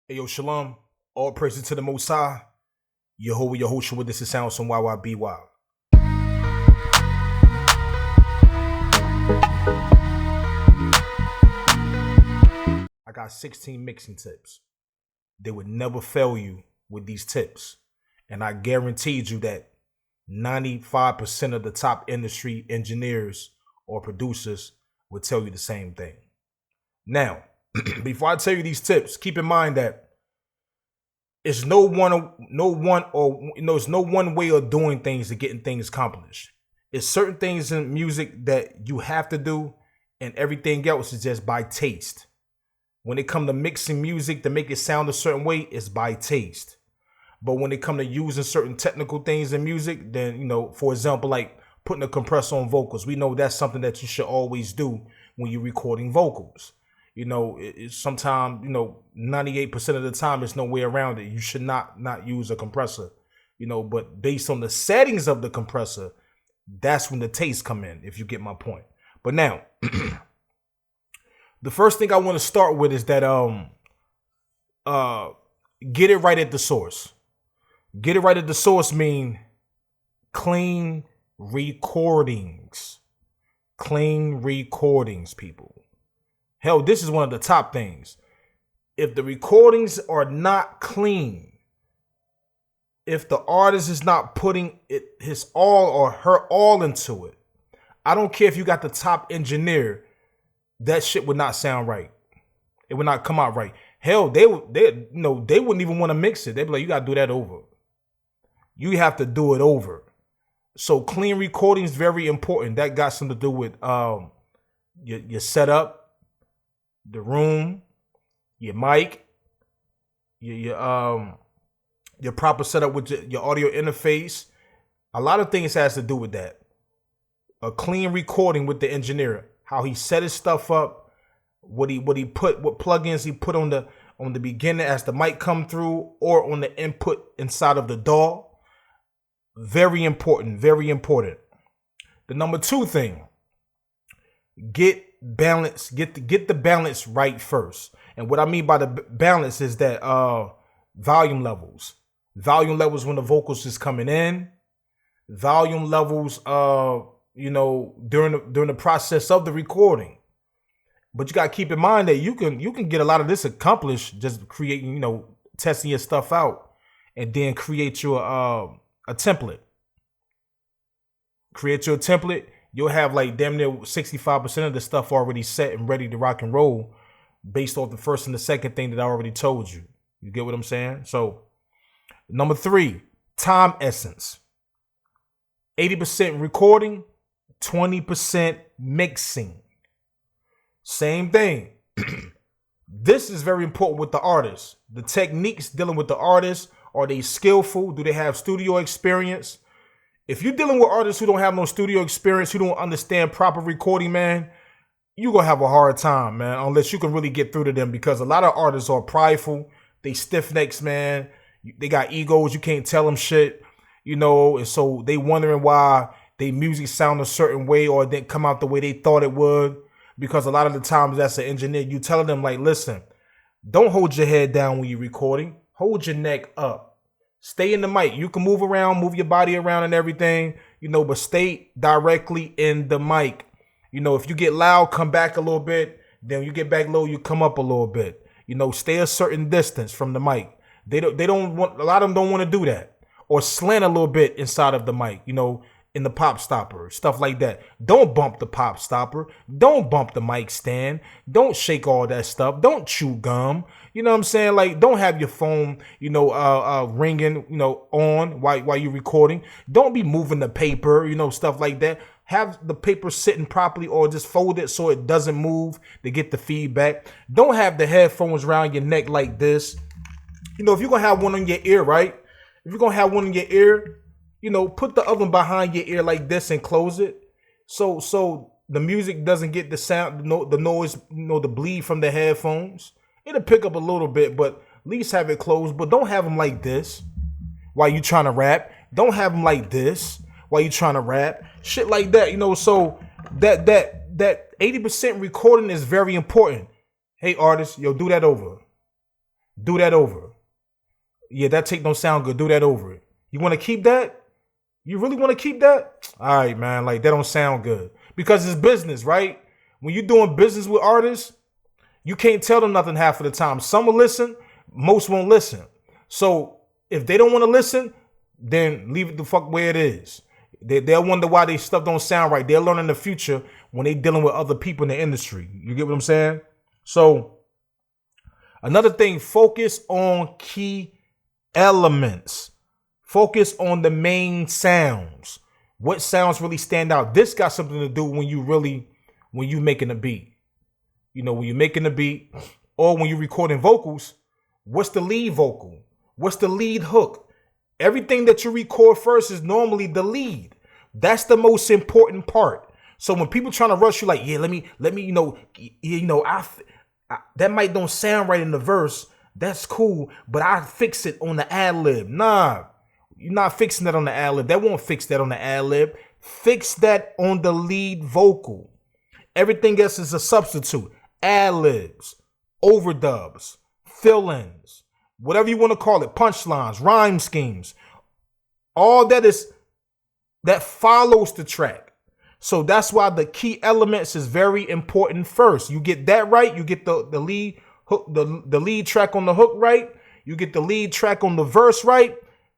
Hey, yo, Shalom. All praises to the Most High. Yehovah, Yehoshua, this is Sounds from YYBY. I got 16 mixing tips. They would never fail you with these tips. And I guaranteed you that 95% of the top industry engineers or producers would tell you the same thing. Now, before I tell you these tips, keep in mind that it's no one way of doing things to getting things accomplished. It's certain things in music that you have to do, and everything else is just by taste. When it comes to mixing music to make it sound a certain way, it's by taste. But when it comes to using certain technical things in music, then, for example, like putting a compressor on vocals, we know that's something that you should always do when you're recording vocals. Sometimes, 98% of the time, there's no way around it. You should not use a compressor, but based on the settings of the compressor, that's when the taste come in, if you get my point. But now, the first thing I want to start with is that get it right at the source. Get it right at the source mean clean recordings. Clean recordings, people. Hell, this is one of the top things. If the recordings are not clean, if the artist is not putting his all or her all into it, I don't care if you got the top engineer, that shit would not sound right. It would not come out right. Hell, they wouldn't even want to mix it. They'd be like, you got to do that over. You have to do it over. So clean recording is very important. That got something to do with your setup, the room, your mic, your proper setup with your audio interface. A lot of things has to do with that. A clean recording with the engineer, how he set his stuff up, what plugins he put on the beginning as the mic come through, or on the input inside of the DAW. Very important, very important. The number two thing, get balance, get the balance right first. And what I mean by the balance is that volume levels when the vocals is coming in, volume levels during the process of the recording. But you got to keep in mind that you can get a lot of this accomplished just creating, testing your stuff out, and then create your a template. Create your template. You'll have like damn near 65% of the stuff already set and ready to rock and roll based off the first and the second thing that I already told you. You get what I'm saying? So, number 3, time essence. 80% recording, 20% mixing. Same thing. This is very important with the artist. The techniques dealing with the artist, are they skillful? Do they have studio experience? If you're dealing with artists who don't have no studio experience, who don't understand proper recording, man, you're going to have a hard time, man, unless you can really get through to them, because a lot of artists are prideful. They stiff necks, man. They got egos. You can't tell them shit, and so they wondering why their music sound a certain way or it didn't come out the way they thought it would, because a lot of the times that's an engineer. You telling them, like, listen, don't hold your head down when you're recording. Hold your neck up. Stay in the mic. You can move around, move your body around and everything, but stay directly in the mic. If you get loud, come back a little bit. Then you get back low, you come up a little bit. Stay a certain distance from the mic. They don't want, a lot of them don't want to do that. Or slant a little bit inside of the mic, in the pop stopper, stuff like that. Don't bump the pop stopper. Don't bump the mic stand. Don't shake all that stuff. Don't chew gum. You know what I'm saying? Like, don't have your phone, ringing, on while you're recording. Don't be moving the paper, stuff like that. Have the paper sitting properly, or just fold it so it doesn't move to get the feedback. Don't have the headphones around your neck like this. If you're going to have one on your ear, right? If you're going to have one in your ear, put the other one behind your ear like this and close it. So the music doesn't get the sound, the noise, the bleed from the headphones. It'll pick up a little bit, but at least have it closed. But don't have them like this while you trying to rap. Don't have them like this while you trying to rap. Shit like that, so that 80% recording is very important. Hey, artists, do that over. Do that over. Yeah, that take don't sound good. Do that over it. You want to keep that? You really want to keep that? All right, man. Like, that don't sound good. Because it's business, right? When you're doing business with artists, you can't tell them nothing half of the time. Some will listen, most won't listen. So if they don't want to listen, then leave it the fuck where it is. They'll wonder why their stuff don't sound right. They'll learn in the future when they dealing with other people in the industry. You get what I'm saying? So another thing, focus on key elements. Focus on the main sounds. What sounds really stand out? This got something to do when you making a beat. You know, when you're making a beat or when you're recording vocals, what's the lead vocal? What's the lead hook? Everything that you record first is normally the lead. That's the most important part. So when people trying to rush you, like, yeah, let me, that might don't sound right in the verse. That's cool, but I fix it on the ad lib. Nah, you're not fixing that on the ad lib. That won't fix that on the ad lib. Fix that on the lead vocal. Everything else is a substitute. Ad libs, overdubs, fill-ins, whatever you want to call it, punchlines, rhyme schemes. All that follows the track. So that's why the key elements is very important first. You get that right, you get the lead hook, the lead track on the hook right, you get the lead track on the verse right,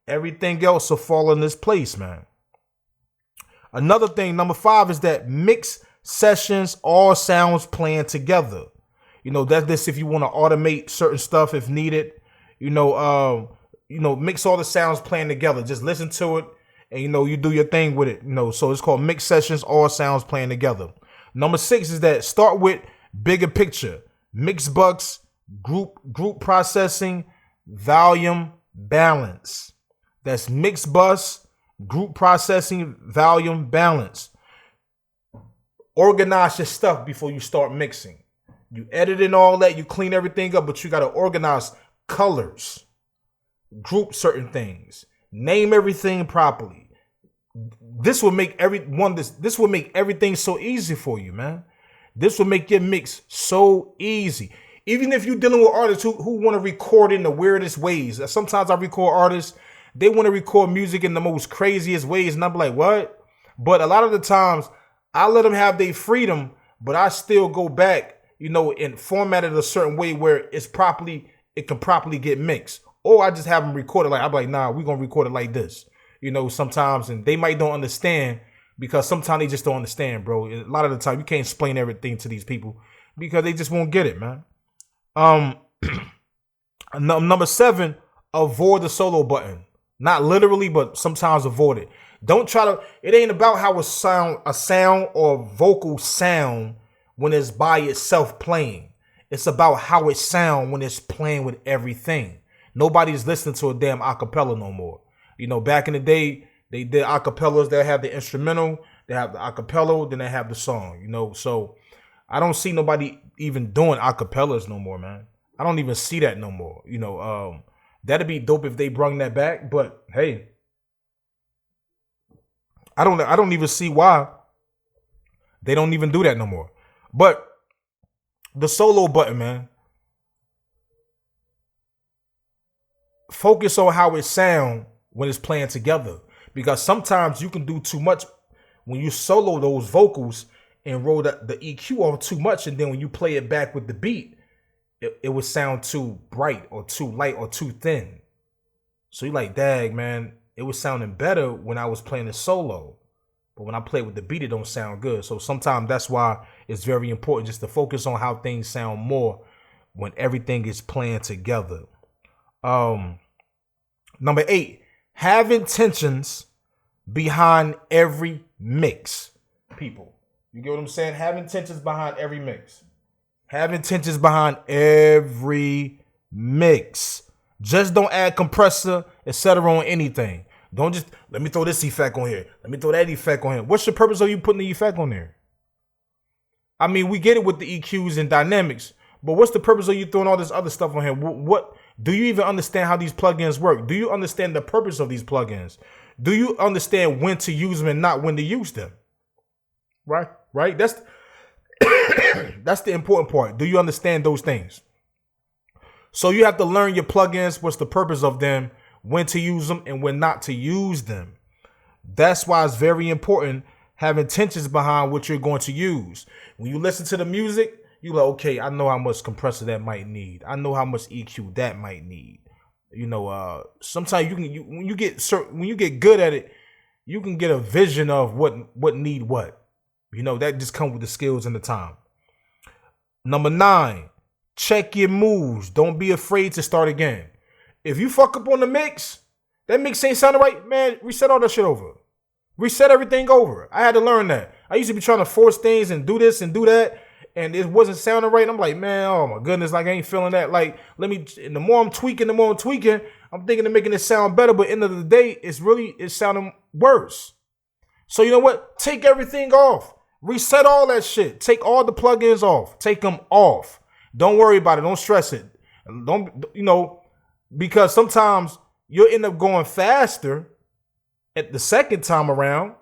everything else will fall in this place, man. Another thing, number 5, is that mix sessions, all sounds playing together. You know, that's this if you want to automate certain stuff if needed. Mix all the sounds playing together. Just listen to it and, you do your thing with it. So it's called mix sessions, all sounds playing together. Number 6 is that start with bigger picture, mix bucks, group processing, volume, balance. That's mix bus, group processing, volume, balance. Organize your stuff before you start mixing. You edit and all that, you clean everything up, but you got to organize colors, group certain things, name everything properly. This will make this will make everything so easy for you, man. This will make your mix so easy. Even if you're dealing with artists who want to record in the weirdest ways. Sometimes I record artists, they want to record music in the most craziest ways, and I'm like, what? But a lot of the times, I let them have their freedom, but I still go back, and format it a certain way where it can properly get mixed. Or I just have them record it I'm like, nah, we're going to record it like this. Sometimes, and they might don't understand because sometimes they just don't understand, bro. A lot of the time, you can't explain everything to these people because they just won't get it, man. Number 7, avoid the solo button. Not literally, but sometimes avoid it. Don't try to, it ain't about how a sound or vocal sound when it's by itself playing. It's about how it sound when it's playing with everything. Nobody's listening to a damn acapella no more. Back in the day, they did acapellas. They have the instrumental, they have the acapella, then they have the song, So I don't see nobody even doing acapellas no more, man. I don't even see that no more. That'd be dope if they brung that back, but hey, I don't even see why they don't even do that no more. But the solo button, man. Focus on how it sound when it's playing together. Because sometimes you can do too much when you solo those vocals and roll the EQ on too much. And then when you play it back with the beat, it would sound too bright or too light or too thin. So you're like, dang, man, it was sounding better when I was playing the solo. But when I play with the beat, it don't sound good. So sometimes that's why it's very important just to focus on how things sound more when everything is playing together. Number 8, have intentions behind every mix. People, you get what I'm saying? Have intentions behind every mix. Have intentions behind every mix. Just don't add compressor, etc. on anything. Don't just, let me throw this effect on here. Let me throw that effect on here. What's the purpose of you putting the effect on there? I mean, we get it with the EQs and dynamics, but what's the purpose of you throwing all this other stuff on here? What do you even understand how these plugins work? Do you understand the purpose of these plugins? Do you understand when to use them and not when to use them? Right? That's that's the important part. Do you understand those things? So you have to learn your plugins, what's the purpose of them, when to use them, and when not to use them. That's why it's very important having intentions behind what you're going to use. When you listen to the music, you're like, okay, I know how much compressor that might need. I know how much EQ that might need. Sometimes when you get good at it, you can get a vision of what need what. That just comes with the skills and the time. Number 9, check your moves. Don't be afraid to start again. If you fuck up on the mix, that mix ain't sounding right, man, reset all that shit over. Reset everything over. I had to learn that. I used to be trying to force things and do this and do that, and it wasn't sounding right. And I'm like, man, oh my goodness, like I ain't feeling that. Like, and the more I'm tweaking, I'm thinking of making it sound better, but end of the day, it's sounding worse. So you know what? Take everything off. Reset all that shit. Take all the plugins off. Take them off. Don't worry about it. Don't stress it. Because sometimes you'll end up going faster at the second time around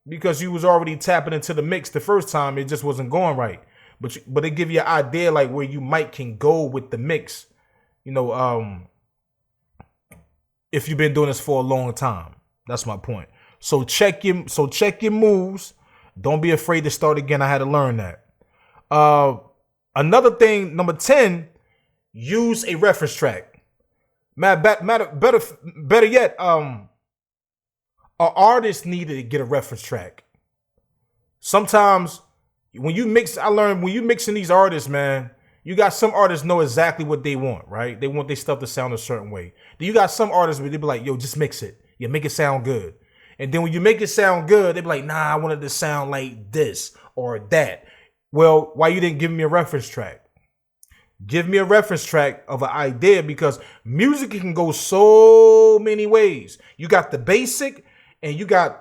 because you was already tapping into the mix the first time. It just wasn't going right. But it give you an idea like where you can go with the mix. If you've been doing this for a long time. That's my point. So check your moves. Don't be afraid to start again. I had to learn that. Another thing, number 10, use a reference track. Better yet, an artist needed to get a reference track. Sometimes when you mix, I learned when you mixing these artists, man, you got some artists know exactly what they want, right? They want their stuff to sound a certain way. Then you got some artists where they be like, yo, just mix it. Yeah, make it sound good. And then when you make it sound good, they be like, nah, I wanted to sound like this or that. Well, why you didn't give me a reference track? Give me a reference track of an idea, because music can go so many ways. You got the basic, and you can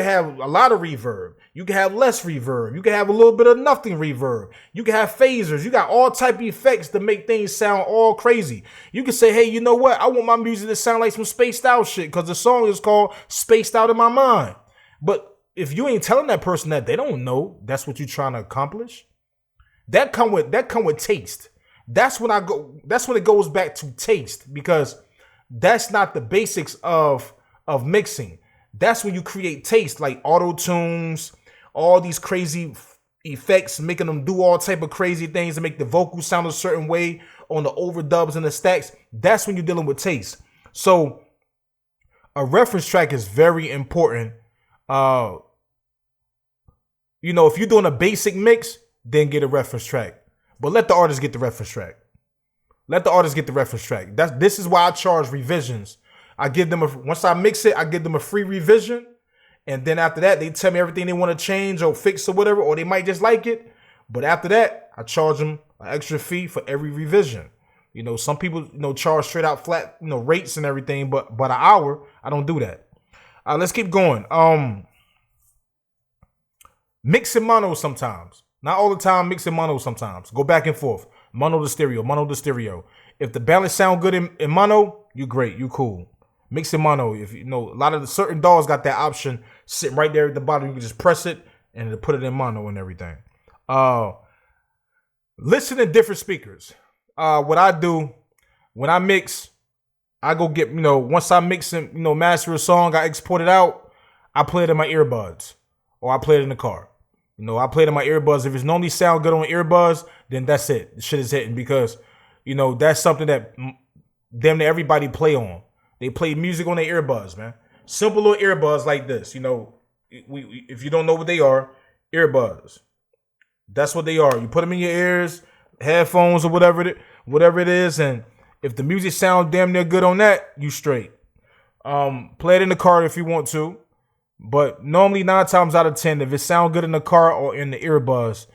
have a lot of reverb. You can have less reverb. You can have a little bit of nothing reverb. You can have phasers. You got all type of effects to make things sound all crazy. You can say, hey, you know what? I want my music to sound like some spaced out shit because the song is called Spaced Out in My Mind. But if you ain't telling that person that, they don't know that's what you're trying to accomplish. That come with taste. That's when it goes back to taste, because that's not the basics of mixing. That's when you create taste, like auto tunes, all these crazy effects, making them do all type of crazy things to make the vocals sound a certain way on the overdubs and the stacks. That's when you're dealing with taste. So a reference track is very important. If you're doing a basic mix, then get a reference track. But let the artist get the reference track. This is why I charge revisions. I give them once I mix it, I give them a free revision. And then after that, they tell me everything they want to change or fix or whatever, or they might just like it. But after that, I charge them an extra fee for every revision. Some people, charge straight out flat, rates and everything, but an hour, I don't do that. Let's keep going. Mixing mono sometimes. Not all the time, mixing mono sometimes. Go back and forth. Mono to stereo. If the balance sound good in mono, you great, you cool. Mixing mono. If a lot of the certain DAWs got that option sitting right there at the bottom. You can just press it and it'll put it in mono and everything. Listen to different speakers. What I do when I mix, I go get, once I mix and, master a song, I export it out, I play it in my earbuds or I play it in the car. I play it in my earbuds. If it's normally sound good on earbuds, then that's it. The shit is hitting, because, that's something that damn near everybody play on. They play music on their earbuds, man. Simple little earbuds like this. If you don't know what they are, earbuds. That's what they are. You put them in your ears, headphones or whatever it is, and if the music sounds damn near good on that, you straight. Play it in the car if you want to. But normally 9 times out of 10, if it sounds good in the car or in the earbuds,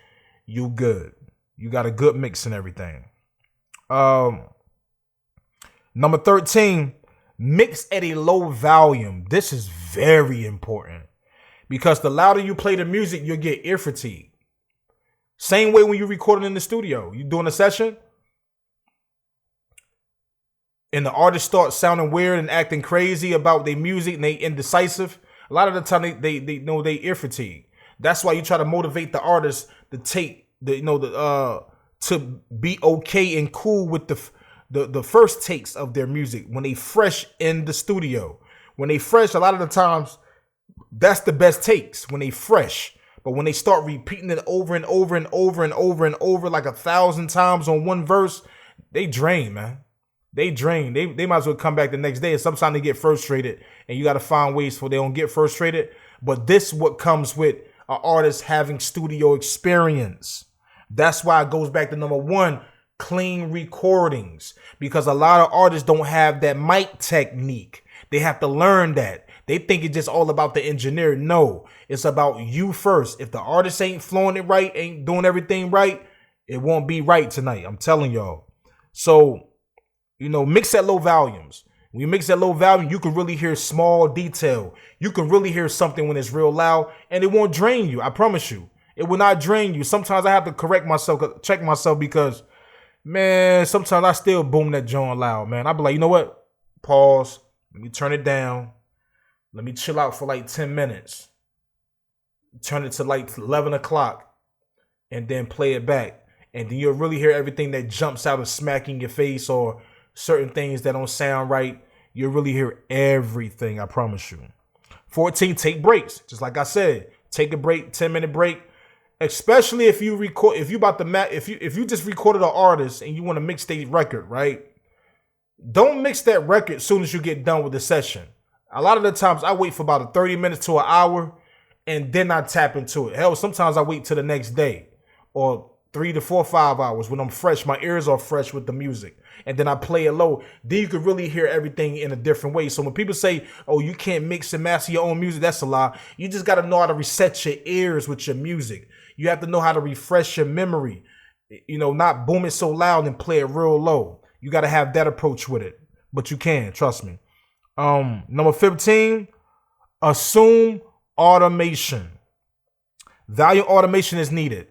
you good. You got a good mix and everything. Number 13, mix at a low volume. This is very important, because the louder you play the music, you'll get ear fatigue. Same way when you're recording in the studio. You're doing a session, and the artist starts sounding weird and acting crazy about their music, and they indecisive. A lot of the time they know they ear fatigue. That's why you try to motivate the artist to take to be okay and cool with the first takes of their music when they fresh in the studio. When they fresh, a lot of the times that's the best takes when they fresh. But when they start repeating it over and over and over and over and over like 1,000 times on one verse, they drain, man. They drain. They might as well come back the next day. And sometimes they get frustrated, and you got to find ways for they don't get frustrated. But this is what comes with an artist having studio experience. That's why it goes back to number one, clean recordings. Because a lot of artists don't have that mic technique. They have to learn that. They think it's just all about the engineer. No, it's about you first. If the artist ain't flowing it right, ain't doing everything right, it won't be right tonight. I'm telling y'all. So, mix at low volumes. When you mix at low volume, you can really hear small detail. You can really hear something when it's real loud, and it won't drain you. I promise you. It will not drain you. Sometimes I have to correct myself, check myself, because, man, sometimes I still boom that joint loud, man. I be like, you know what? Pause. Let me turn it down. Let me chill out for like 10 minutes. Turn it to like 11 o'clock and then play it back. And then you'll really hear everything that jumps out and smacking your face, or certain things that don't sound right. You'll really hear everything, I promise you. 14, take breaks. Just like I said, take a break, 10-minute break. Especially if you record, if you just recorded an artist and you want to mix their record, right? Don't mix that record as soon as you get done with the session. A lot of the times I wait for about 30 minutes to an hour and then I tap into it. Hell, sometimes I wait till the next day, or 3 to 4, 5 hours when I'm fresh. My ears are fresh with the music. And then I play it low. Then you can really hear everything in a different way. So when people say, oh, you can't mix and master your own music, that's a lie. You just got to know how to reset your ears with your music. You have to know how to refresh your memory. Not boom it so loud and play it real low. You got to have that approach with it. But you can, trust me. Number 15, assume automation. Value automation is needed.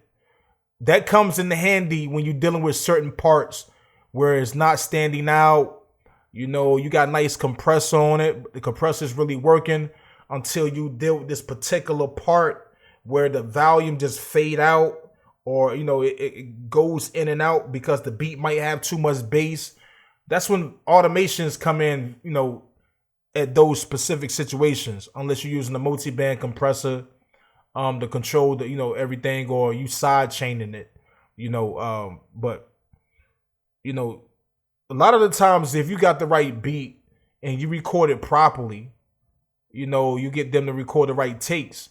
That comes in handy when you're dealing with certain parts where it's not standing out. You got nice compressor on it. The compressor is really working until you deal with this particular part where the volume just fade out, or, it goes in and out because the beat might have too much bass. That's when automations come in, at those specific situations, unless you're using a multi-band compressor to control the, everything, or you side chaining it, but a lot of the times if you got the right beat and you record it properly, you get them to record the right takes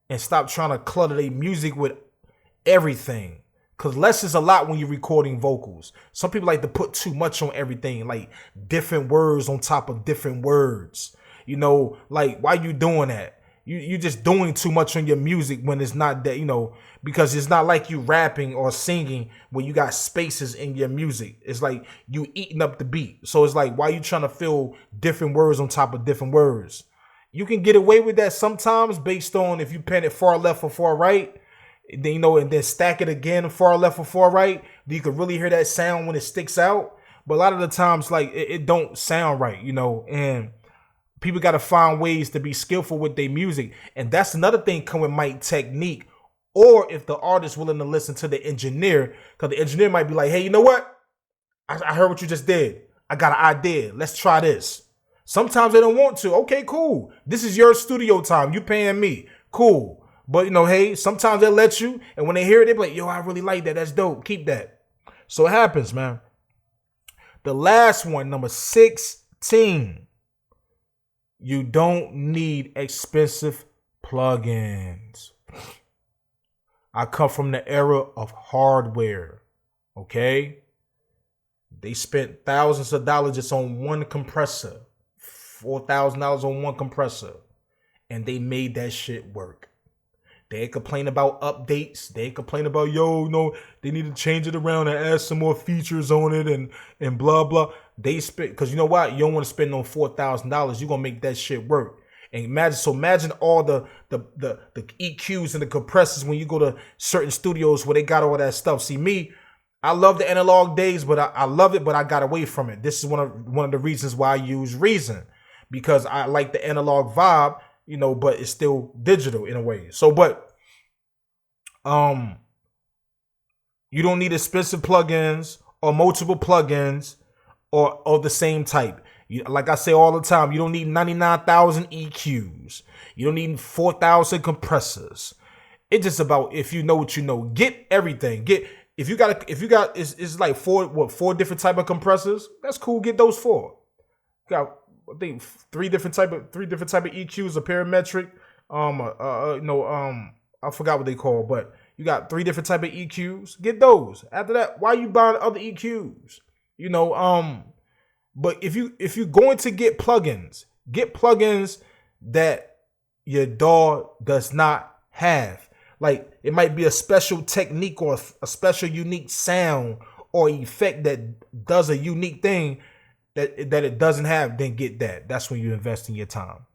and stop trying to clutter their music with everything. Because less is a lot when you're recording vocals. Some people like to put too much on everything, like different words on top of different words. Like, why you doing that? You just doing too much on your music when it's not that, because it's not like you rapping or singing when you got spaces in your music. It's like you eating up the beat. So it's like, why you trying to fill different words on top of different words? You can get away with that sometimes based on if you pen it far left or far right. Then, and then stack it again, far left or far right. Then you can really hear that sound when it sticks out. But a lot of the times, like, it don't sound right, and people got to find ways to be skillful with their music. And that's another thing coming with mic technique. Or if the artist willing to listen to the engineer, because the engineer might be like, hey, you know what? I heard what you just did. I got an idea. Let's try this. Sometimes they don't want to. Okay, cool. This is your studio time. You paying me. Cool. But, hey, sometimes they'll let you. And when they hear it, they'll be like, yo, I really like that. That's dope. Keep that. So it happens, man. The last one, number 16. You don't need expensive plugins. I come from the era of hardware. Okay? They spent thousands of dollars just on one compressor. $4,000 on one compressor. And they made that shit work. They complain about updates. They complain about, they need to change it around and add some more features on it and blah, blah. They spend, because you know what? You don't want to spend on $4,000. You're going to make that shit work. And imagine all the EQs and the compressors when you go to certain studios where they got all that stuff. See, me, I love the analog days, but I love it, but I got away from it. This is one of the reasons why I use Reason, because I like the analog vibe, but it's still digital in a way. So, but you don't need expensive plugins or multiple plugins. or the same type. Like I say all the time, you don't need 99,000 EQs. You don't need 4,000 compressors. It's just about if you know what you know. Get everything. If you got it's like four different type of compressors. That's cool. Get those 4. You got I think three different type of EQs, a parametric. I forgot what they call, but you got 3 different type of EQs. Get those. After that, why are you buying other EQs? But if you're going to get plugins that your DAW does not have. Like it might be a special technique or a special unique sound or effect that does a unique thing that it doesn't have, then get that. That's when you invest in your time.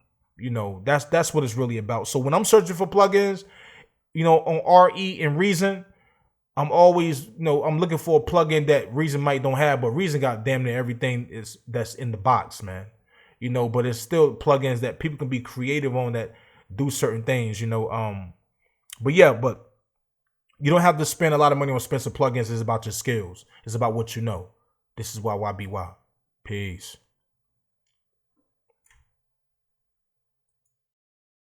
That's what it's really about. So when I'm searching for plugins, on RE and Reason, I'm always, I'm looking for a plugin that Reason might don't have, but Reason got damn near everything that's in the box, man. But it's still plugins that people can be creative on that do certain things, But you don't have to spend a lot of money on expensive plugins. It's about your skills. It's about what you know. This is why YBY. Peace.